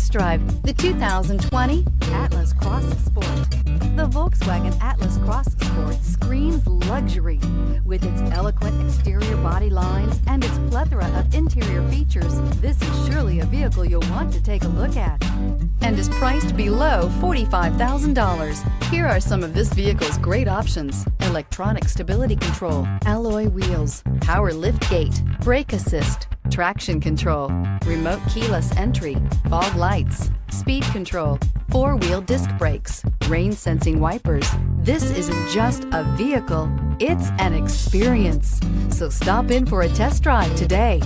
test drive the 2020 Atlas Cross Sport. The Volkswagen Atlas Cross Sport screams luxury. With its eloquent exterior body lines and its plethora of interior features, this is surely a vehicle you'll want to take a look at, and is priced below $45,000. Here are some of this vehicle's great options: electronic stability control, alloy wheels, power lift gate, brake assist, traction control, remote keyless entry, fog lights, speed control, four-wheel disc brakes, rain sensing wipers. This isn't just a vehicle, it's an experience. So stop in for a test drive today.